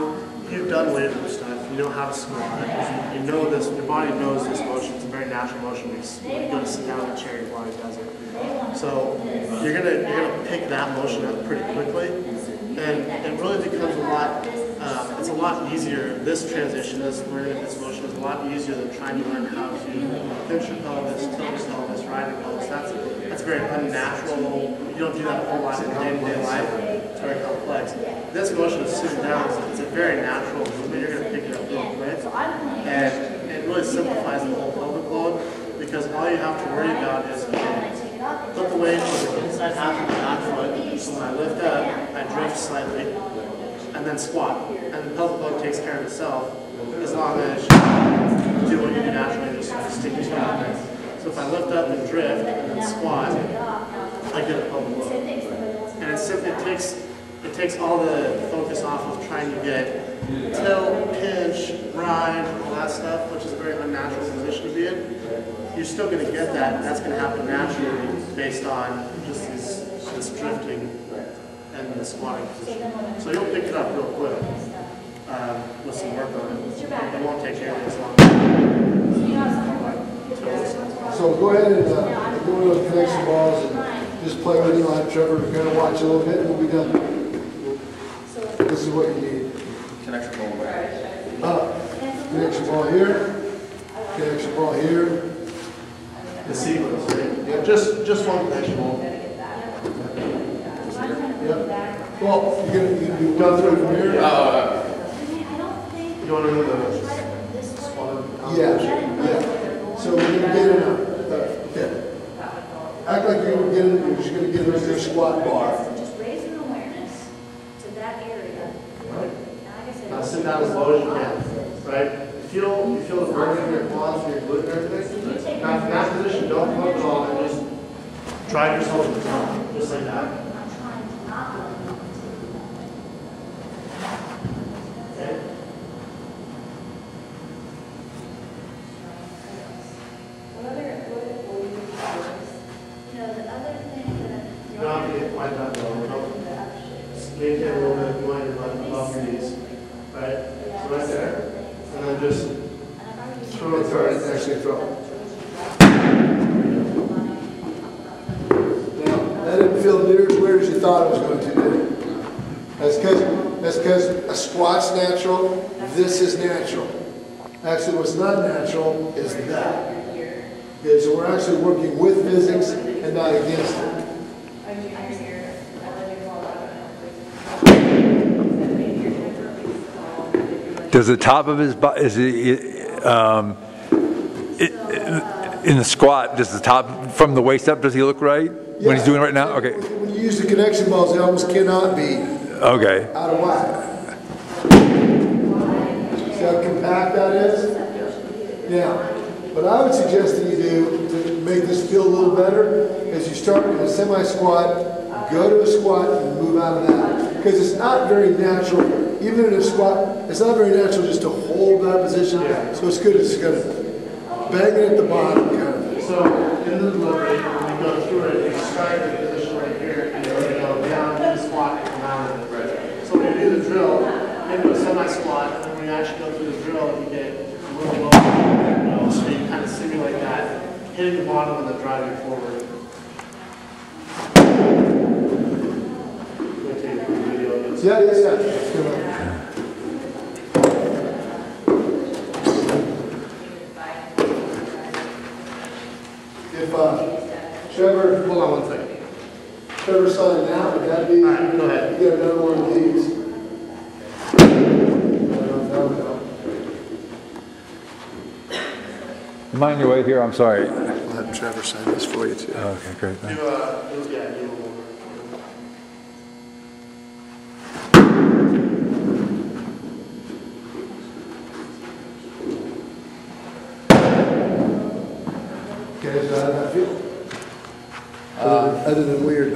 you've done weight room stuff, you know how to squat, you know this, your body knows this motion, it's a very natural motion. You go to sit down in a chair, your body does it. So you're gonna pick that motion up pretty quickly, and it really becomes it's a lot easier, this transition, learning this motion is a lot easier than trying to learn how to pinch your pelvis, tilt your pelvis, ride your pelvis. That's very unnatural. You don't do that a whole lot in day-to-day life. It's very complex. This motion is sitting down, it's a very natural movement. You're going to pick it up real quick. And it really simplifies the whole pelvic load because all you have to worry about is put the weight on the inside half of the back foot. So when I lift up, I drift slightly, and then squat. And the pelvic load takes care of itself as long as you do what you do naturally, just stick your squat. So if I lift up and drift and then squat, I get a pump low. And it takes all the focus off of trying to get tilt, pinch, ride, all that stuff, which is a very unnatural position to be in. You're still going to get that, and that's going to happen naturally based on just this drifting and the squatting position. So you'll pick it up real quick with some work on it. It won't take nearly as long. So go ahead and go into those connection balls and just play with it like Trevor. We're going to watch a little bit and we'll be done. This is what you need. Connection ball. Connection ball here. Connection ball here. The sequence, right? Yeah, just one connection ball. Yep. Well, you go through it from here. You want to move the squat? Yeah. So we're going to get in a, act like you're just going to get into your squat bar. Just raise an awareness to that area. Now sit down as low as you can, right? You feel the burn in your quads, your glute and everything. Now from that position, don't come up at all and just drive yourself to the top, just like that. Okay? You don't have to get quite that low. Just maintain a little bit of your butt above your knees. Right? So right there. And then just throw it through. Actually throw. Now, that didn't feel near as weird as you thought it was going to, did it? That's because a squat's natural, this is natural. Actually, what's not natural is that. Okay, so we're actually working with physics and not against it. Does the top of his body, in the squat, does the top from the waist up, does he look right when he's doing it right now? Okay. When you use the connection balls, they almost cannot be Okay. out of whack. See how compact that is? Now, what I would suggest that you do to make this feel a little better is you start in a semi-squat, go to a squat, and move out of that. Because it's not very natural, even in a squat, it's not very natural just to hold that position. So it's good, it's kind of bang it at the bottom, kind of. So in the delivery, when you go through it, you start in the position right here, and you're going to go down to the squat and come out of it. So when you do the drill, into a semi-squat, and then when you actually go through the drill, you get a little lower. So you kind of simulate that, hitting the bottom and then driving forward. Yeah. Come on. If Trevor, Hold on one second. Trevor signed out, would that be? All right, go ahead. You got another one of these. No. Mind your way here, I'm sorry. I'll have Trevor sign this for you too. Okay, great. Do, Thanks. do one more. Okay, so how did that feel? Other than weird.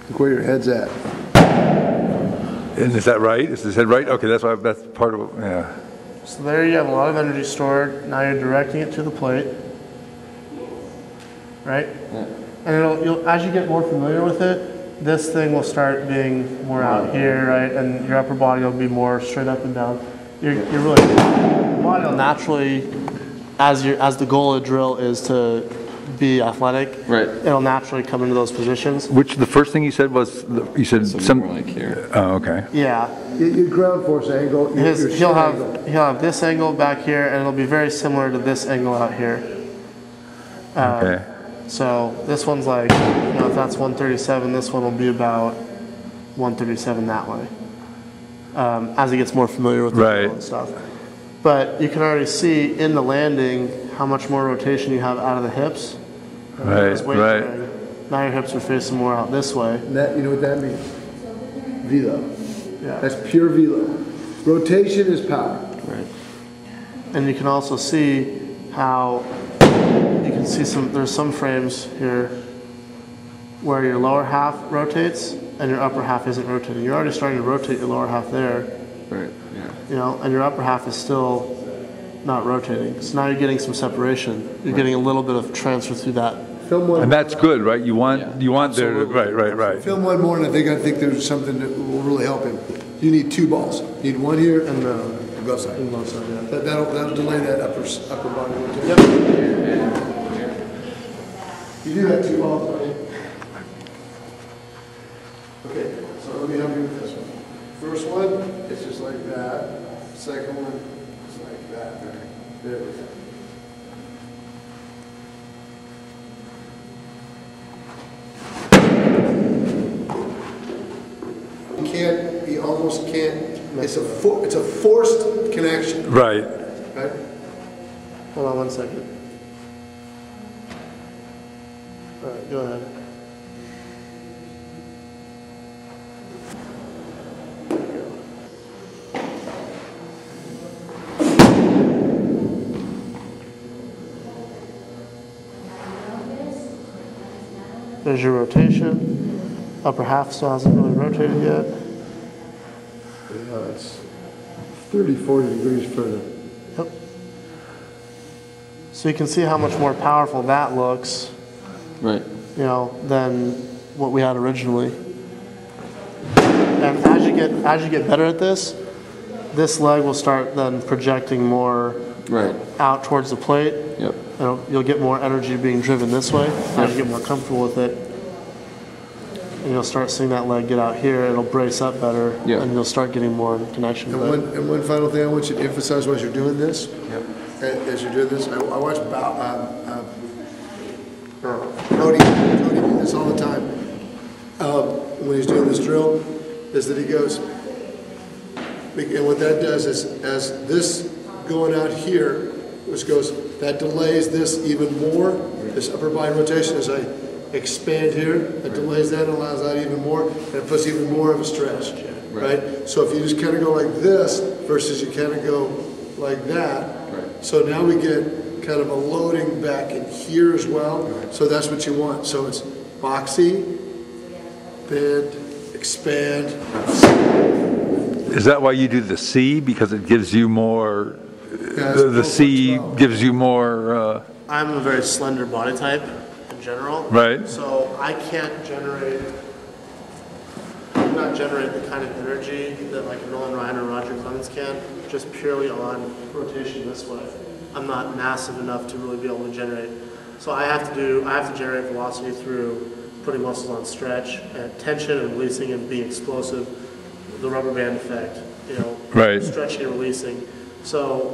Look where your head's at. And is that right? Is his head right? Okay, that's part of it, yeah. So there you have a lot of energy stored. Now you're directing it to the plate, right? Yeah. And as you get more familiar with it, this thing will start being more out here, right? And your upper body will be more straight up and down. You're really, your body will naturally, as the goal of the drill is to be athletic, Right. it'll naturally come into those positions. Which, the first thing you said was, you said Something more like here. Oh, okay. Yeah. Your ground force angle, your shin He'll angle. have this angle back here, and it'll be very similar to this angle out here. Okay. So this one's like, if that's 137, this one will be about 137 that way. As he gets more familiar with the Right. drill and stuff. But you can already see in the landing how much more rotation you have out of the hips. Right, This weight right. bearing. Now your hips are facing more out this way. And that, you know what that means? Velo. Yeah. That's pure velo. Rotation is power. Right. And you can also see how you can see there's some frames here where your lower half rotates and your upper half isn't rotating. You're already starting to rotate your lower half there. Right, yeah. You know, and your upper half is still not rotating. So now you're getting some separation. You're getting a little bit of transfer through that. Film one. And that's good, right? You want there to, right. Film one more, and I think there's something that will really help him. You need two balls. You need one here and the left side. Left side, yeah. That'll delay that upper body rotation. Yep. You do have two balls, right? Okay, so let me help you with this one. First one, it's just like that. Second one, it's like that. There we go. You almost can't. It's a forced connection. Right. Right. Hold on one second. All right, go ahead. There's your rotation. Upper half still hasn't really rotated yet. Yeah, it's 30, 40 degrees further. Yep. So you can see how much more powerful that looks, Right. you know, than what we had originally. And as you get better at this leg will start then projecting more Right. out towards the plate. Yep. You'll get more energy being driven this way as you get more comfortable with it. And you'll start seeing that leg get out here. It'll brace up better, Yeah. and you'll start getting more connection. And one final thing I want you to emphasize while you're doing this. Yep. As you're doing this, I watch Cody do this all the time. When he's doing this drill, is that he goes, and what that does is, as this going out here, which goes, that delays this even more. This upper body rotation, as I expand here, it delays that and allows that even more, and it puts even more of a stretch, right? So if you just kind of go like this versus you kind of go like that, so now we get kind of a loading back in here as well. So that's what you want. So it's boxy, bend, expand. Is that why you do the C? Because it gives you more, the C gives you more... I'm a very slender body type in general. Right. So I can't not generate the kind of energy that like Nolan Ryan or Roger Clemens can, just purely on rotation this way. I'm not massive enough to really be able to generate. So I have to generate velocity through putting muscles on stretch and tension and releasing and being explosive, the rubber band effect, you know, stretching and releasing. So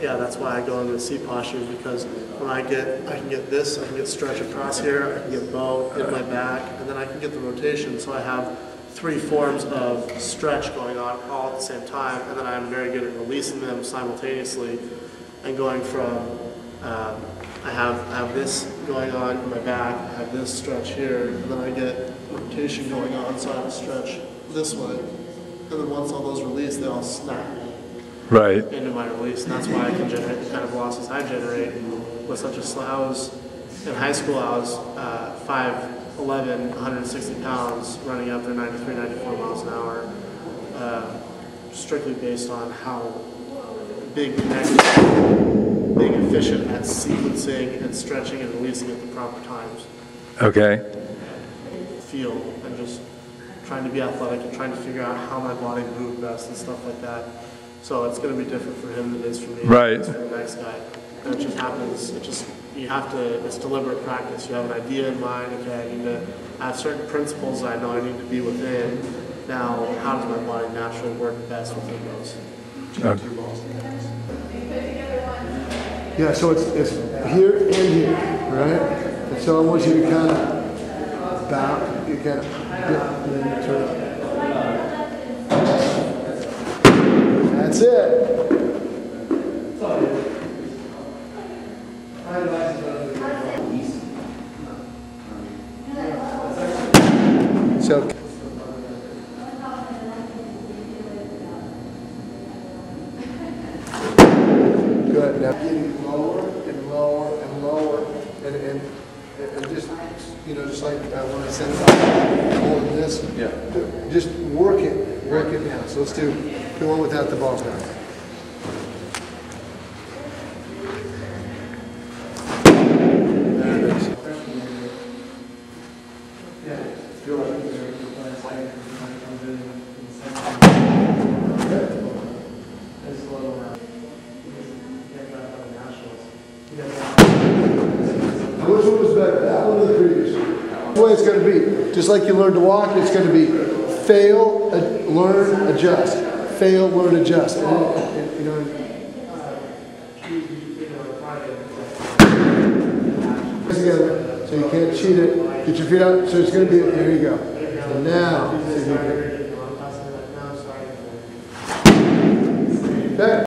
that's why I go into the C posture, because when I can get this, I can get stretch across here, I can get bow in my back, and then I can get the rotation. So I have three forms of stretch going on all at the same time, and then I'm very good at releasing them simultaneously and going from, I have this going on in my back, I have this stretch here, and then I get rotation going on, so I have a stretch this way. And then once all those release, they all snap into my release, and that's why I can generate the kind of velocities I generate with such a slow. I was, in high school, I was 5'11", 160 pounds, running up there 93, 94 miles an hour, strictly based on how being efficient at sequencing and stretching and releasing at the proper times. Okay. Feel and just trying to be athletic and trying to figure out how my body moved best and stuff like that. So it's going to be different for him than it is for me. Right. It's for the next guy. And it just happens. It's deliberate practice. You have an idea in mind. Okay, I have certain principles that I know I need to be within. Now, how does my body naturally work best within those? Yeah, so it's here and here, right? And so I want you to kind of bow, you kind of dip, and then you turn up. That's it. So like when I said about holding this. Yeah. Just work it down. So let's do the one without the balls down. There it is. Which one was better, that one or the previous one? The way it's going to be, just like you learned to walk, it's going to be fail, learn, adjust. Fail, learn, adjust. And, you know, together, so you can't cheat it. Get your feet out, so it's going to be, there you go. And now, see if you can. Back.